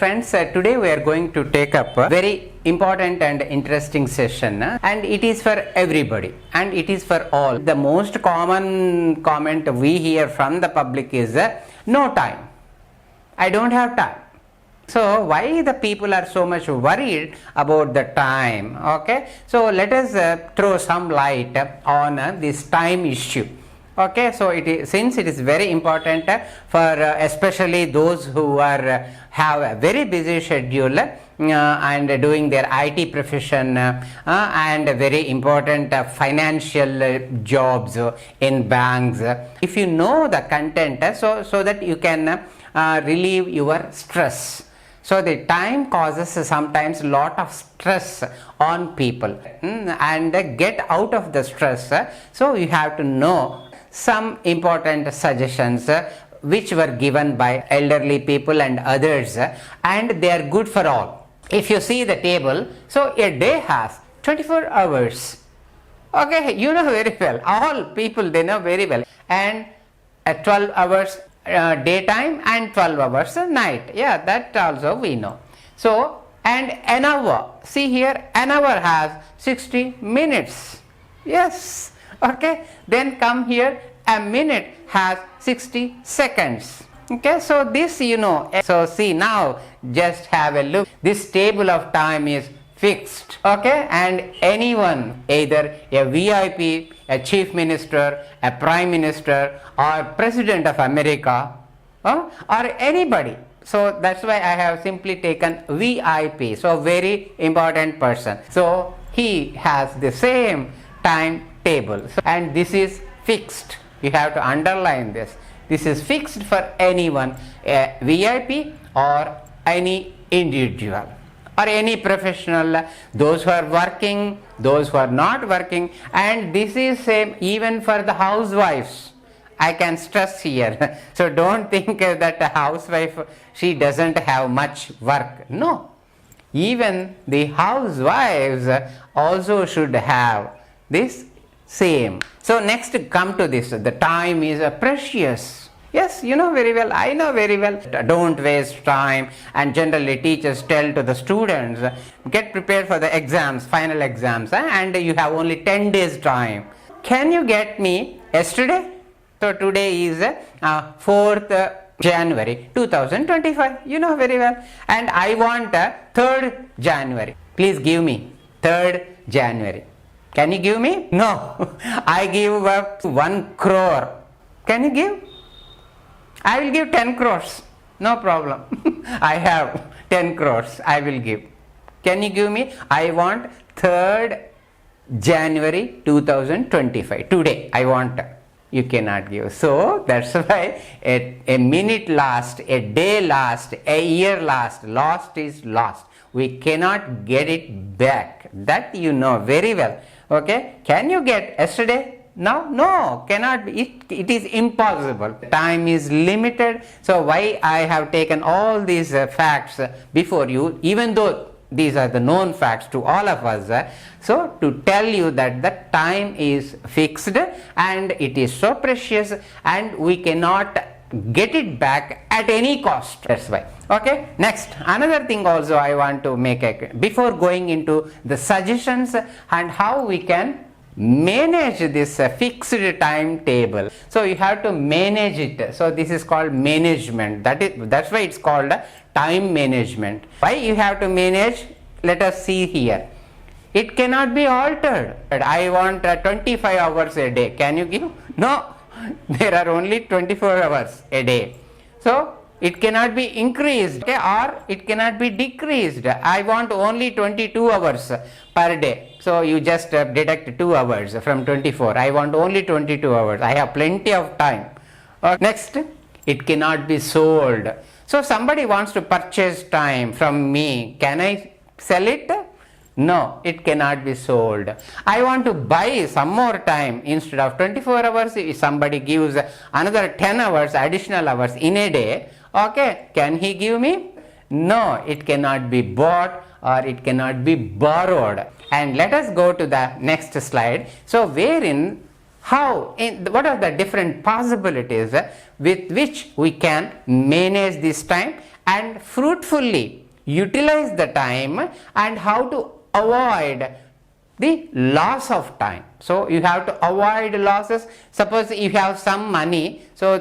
friends, today we are going to take up a very important and interesting session, and it is for everybody and it is for all. The most common comment we hear from the public is no time, I don't have time. So why the people are so much worried about the time? Okay, so let us throw some light on this time issue. Okay, so since it is very important for especially those who are have a very busy schedule and doing their IT profession and very important financial jobs in banks. If you know the content, so that you can relieve your stress. So the time causes sometimes a lot of stress on people, and get out of the stress. So you have to know some important suggestions which were given by elderly people and others, and they are good for all. If you see the table, so a day has 24 hours. Okay, you know very well, all people they know very well, and 12 hours daytime and 12 hours night. Yeah, that also we know. So, and an hour, see here, an hour has 60 minutes. Yes. Okay, then come here, a minute has 60 seconds. Okay, so this you know. So see, now just have a look. This table of time is fixed. Okay, and anyone, either a VIP, a chief minister, a prime minister, or president of America, or anybody. So that's why I have simply taken VIP. So very important person. So he has the same time table, and this is fixed. You have to underline this. This is fixed for anyone, a VIP or any individual or any professional, those who are working, those who are not working, and this is same even for the housewives. I can stress here. So don't think that a housewife, she doesn't have much work. No, even the housewives also should have this same. So next come to this, the time is precious. Yes, you know very well, I know very well. Don't waste time, and generally teachers tell to the students, get prepared for the exams, final exams, and you have only 10 days time. Can you get me yesterday? So today is 4th January 2025, you know very well, and I want 3rd January. Please give me 3rd January. Can you give me? No. I give 1 crore. Can you give? I will give 10 crores. No problem. I have 10 crores. I will give. Can you give me? I want 3rd January 2025. Today I want. You cannot give. So that's why a minute lost, a day lost, a year lost is lost. We cannot get it back. That you know very well. Okay, can you get yesterday? No, cannot be. It is impossible. Time is limited. So why I have taken all these facts before you, even though these are the known facts to all of us. So to tell you that the time is fixed and it is so precious, and we cannot get it back at any cost. That's why. Okay, next, another thing also I want to make before going into the suggestions and how we can manage this fixed timetable. So you have to manage it. So this is called management. That's why it's called time management. Why you have to manage? Let us see here. It cannot be altered. I want 25 hours a day. Can you give? No. There are only 24 hours a day. So it cannot be increased, okay, or it cannot be decreased. I want only 22 hours per day. So you just deduct 2 hours from 24. I want only 22 hours. I have plenty of time. Next, it cannot be sold. So somebody wants to purchase time from me. Can I sell it? No, it cannot be sold. I want to buy some more time. Instead of 24 hours, if somebody gives another 10 hours, additional hours in a day, okay, can he give me? No, it cannot be bought or it cannot be borrowed. And let us go to the next slide. So wherein what are the different possibilities with which we can manage this time and fruitfully utilize the time, and how to avoid the loss of time. So you have to avoid losses. Suppose if you have some money, so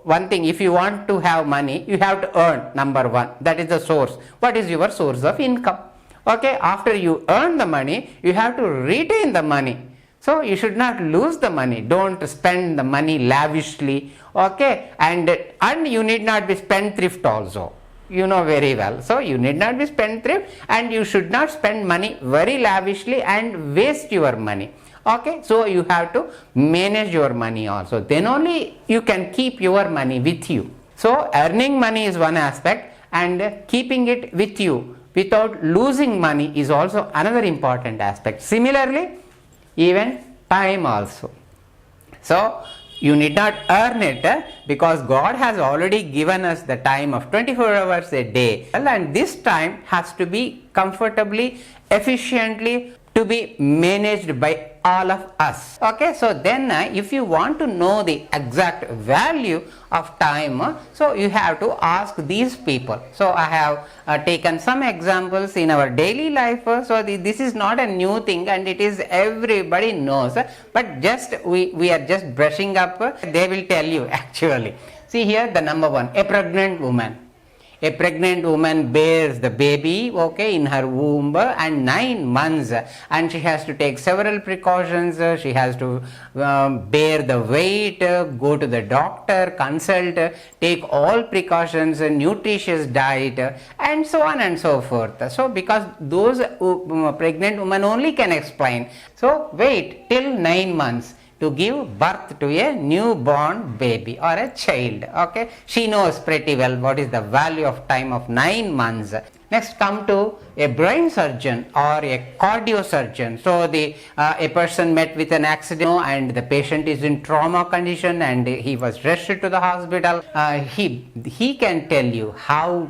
one thing, if you want to have money, you have to earn, number one, that is the source. What is your source of income? Okay, after you earn the money, you have to retain the money. So you should not lose the money. Don't spend the money lavishly. Okay, and you need not be spendthrift also. You know very well. So you need not be spendthrift, and you should not spend money very lavishly and waste your money. Okay, so you have to manage your money also. Then only you can keep your money with you. So earning money is one aspect, and keeping it with you without losing money is also another important aspect. Similarly, even time also. So you need not earn it, because God has already given us the time of 24 hours a day, and this time has to be comfortably, efficiently to be managed by all of us. Okay, so then if you want to know the exact value of time, so you have to ask these people. So I have taken some examples in our daily life. So this is not a new thing, and it is everybody knows, but just we are just brushing up. They will tell you actually. See here, the number one, a pregnant woman. A pregnant woman bears the baby, okay, in her womb, and 9 months, and she has to take several precautions. She has to bear the weight, go to the doctor, consult, take all precautions, nutritious diet, and so on and so forth. So because those pregnant women only can explain. So wait till 9 months to give birth to a newborn baby or a child. Okay, she knows pretty well what is the value of time of 9 months. Next, come to a brain surgeon or a cardiosurgeon. So a person met with an accident, and the patient is in trauma condition, and he was rushed to the hospital. He can tell you how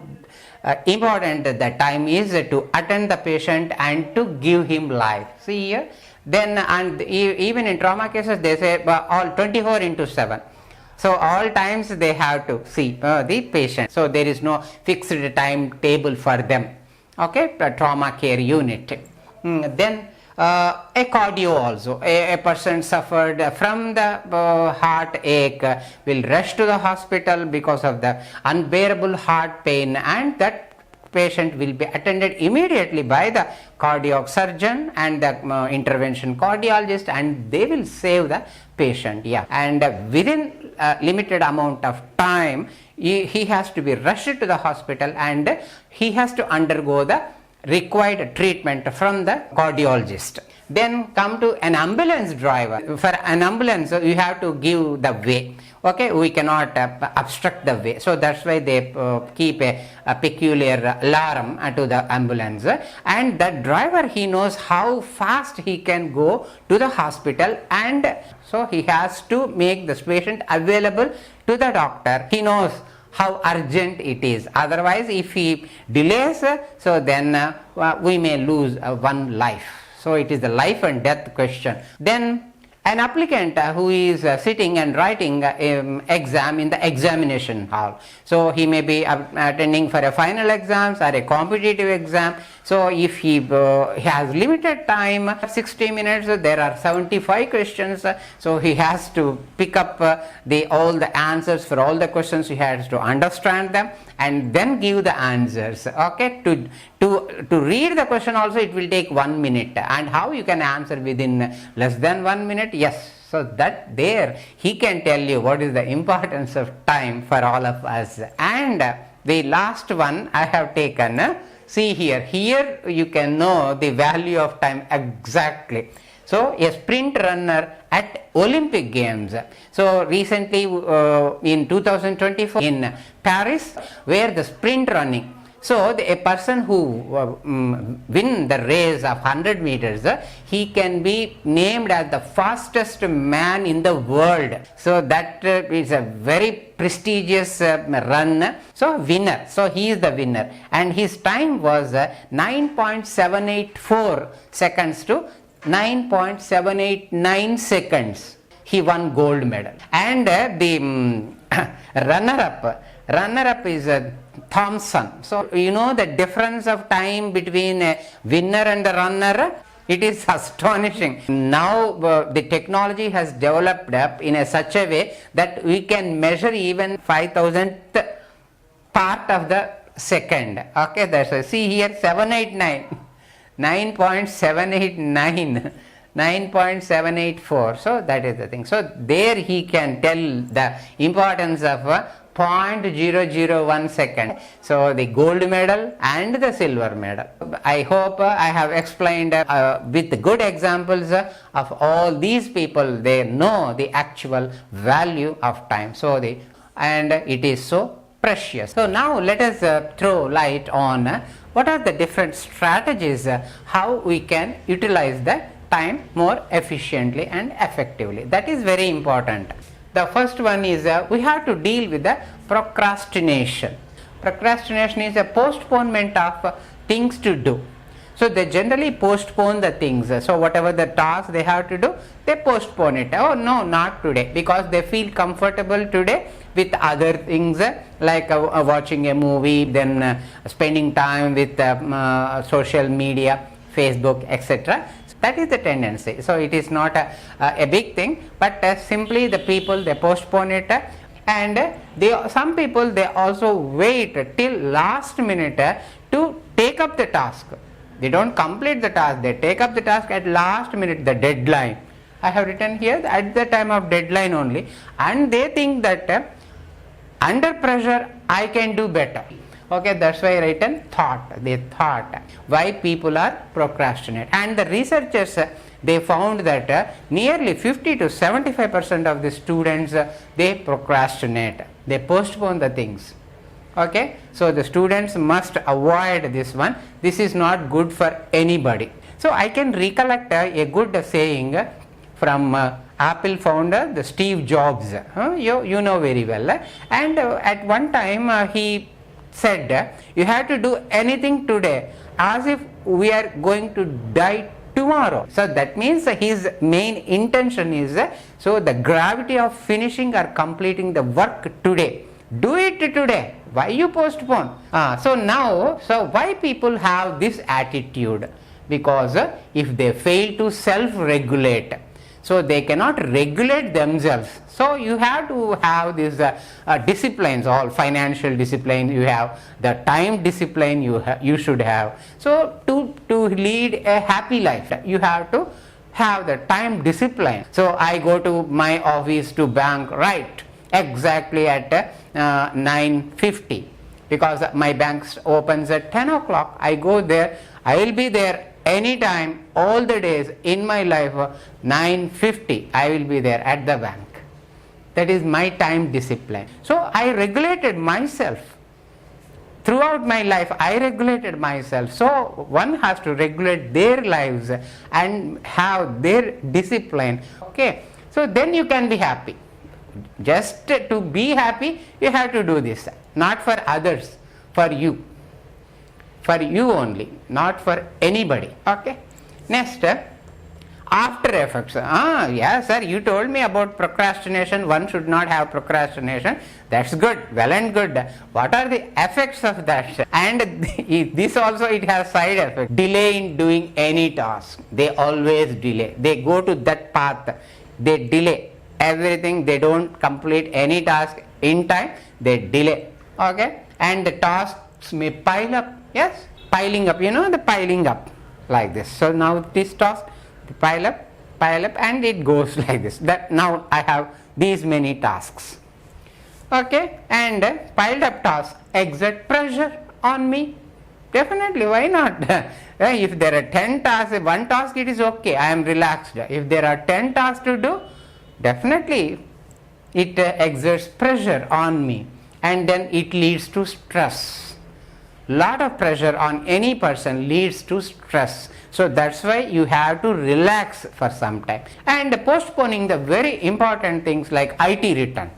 important the time is to attend the patient and to give him life. See here. Then, and even in trauma cases, they say all 24/7. So all times they have to see the patient. So there is no fixed timetable for them. Okay, the trauma care unit. Then a cardio also. A person suffered from the heartache will rush to the hospital because of the unbearable heart pain, and that patient will be attended immediately by the cardiac surgeon and the intervention cardiologist, and they will save the patient. Yeah, and within a limited amount of time, he has to be rushed to the hospital, and he has to undergo the required treatment from the cardiologist. Then come to an ambulance driver. For an ambulance, you have to give the way. Okay, we cannot obstruct the way. So that's why they keep a peculiar alarm to the ambulance. And the driver, he knows how fast he can go to the hospital, and so he has to make the patient available to the doctor. He knows how urgent it is. Otherwise, if he delays, so then we may lose one life. So it is the life and death question. Then an applicant who is sitting and writing exam in the examination hall. So he may be attending for a final exams or a competitive exam. So if he has limited time, 60 minutes, there are 75 questions. So he has to pick up all the answers for all the questions. He has to understand them and then give the answers. Okay, to read the question also it will take 1 minute, and how you can answer within less than 1 minute? Yes. So that there he can tell you what is the importance of time for all of us. And the last one I have taken, see here you can know the value of time exactly. So a sprint runner at Olympic Games. So recently in 2024 in Paris, where the sprint running. So a person who win the race of 100 meters, he can be named as the fastest man in the world. So that is a very prestigious run. So winner. So he is the winner, and his time was 9.784 seconds to 9.789 seconds. He won gold medal. And the runner-up runner-up is Thompson. So you know the difference of time between a winner and the runner. It is astonishing. Now the technology has developed up in such a way that we can measure even 5,000th part of the second. Okay, that's why. See here, 789, 9.789. 9.784. So that is the thing. So there he can tell the importance of 0.001 second. So the gold medal and the silver medal. I hope I have explained with good examples of all these people. They know the actual value of time. So and it is so precious. So now let us throw light on what are the different strategies how we can utilize the time more efficiently and effectively. That is very important. The first one is we have to deal with the procrastination. Procrastination is a postponement of things to do. So they generally postpone the things. So whatever the task they have to do, they postpone it. Oh no, not today, because they feel comfortable today with other things like watching a movie, then spending time with social media, Facebook, etc. That is the tendency. So it is not a big thing, but simply the people, they postpone it, and some people they also wait till last minute to take up the task. They don't complete the task, they take up the task at last minute, the deadline. I have written here at the time of deadline only, and they think that under pressure I can do better. Okay, that's why I written thought. They thought why people are procrastinate, and the researchers they found that nearly 50 to 75% of the students they procrastinate. They postpone the things. Okay, so the students must avoid this one. This is not good for anybody. So I can recollect a good saying from Apple founder, the Steve Jobs. You know very well. And at one time he said, you have to do anything today as if we are going to die tomorrow. So that means his main intention is so the gravity of finishing or completing the work today. Do it today. Why you postpone? So why people have this attitude? Because if they fail to self-regulate, so they cannot regulate themselves. So you have to have these disciplines, all financial discipline you have, the time discipline you should have. So to lead a happy life, you have to have the time discipline. So I go to my office to bank right exactly at 9:50 because my bank opens at 10 o'clock. I go there, I will be there anytime, all the days in my life. 9:50 I will be there at the bank. That is my time discipline. So I regulated myself. Throughout my life I regulated myself. So one has to regulate their lives and have their discipline. Okay, so then you can be happy. Just to be happy you have to do this, not for others, for you only, not for anybody. Okay, next after effects. Yeah sir, you told me about procrastination, one should not have procrastination. That's good, well and good. What are the effects of that? And this also, it has side effect. Delay in doing any task. They always delay. They go to that path, they delay everything. They don't complete any task in time, they delay. Okay, and the tasks may pile up. Yes, piling up, the piling up like this. So now this task pile up, and it goes like this. That now I have these many tasks. Okay, and piled up tasks exert pressure on me. Definitely, why not? If there are 10 tasks, one task it is okay, I am relaxed. If there are 10 tasks to do, definitely it exerts pressure on me, and then it leads to stress. Lot of pressure on any person leads to stress. So that's why you have to relax for some time. And postponing the very important things like IT return.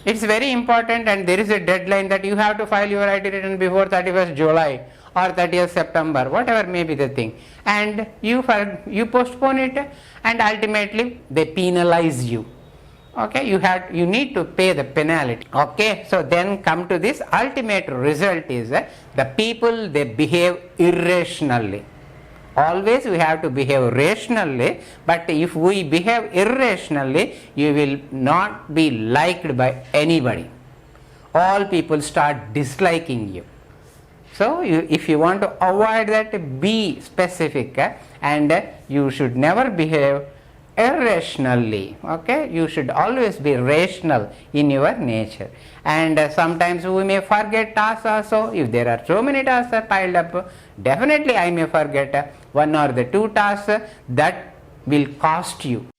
It's very important, and there is a deadline that you have to file your IT return before 31st July or 30th September, whatever may be the thing. And you postpone it, and ultimately they penalize you. okay, you need to pay the penalty. Okay, so then come to this ultimate result is the people, they behave irrationally. Always we have to behave rationally, but if we behave irrationally, you will not be liked by anybody. All people start disliking you. So if you want to avoid that, be specific, and you should never behave irrationally. Okay, you should always be rational in your nature. And sometimes we may forget tasks also. If there are so many tasks piled up, definitely I may forget one or the two tasks that will cost you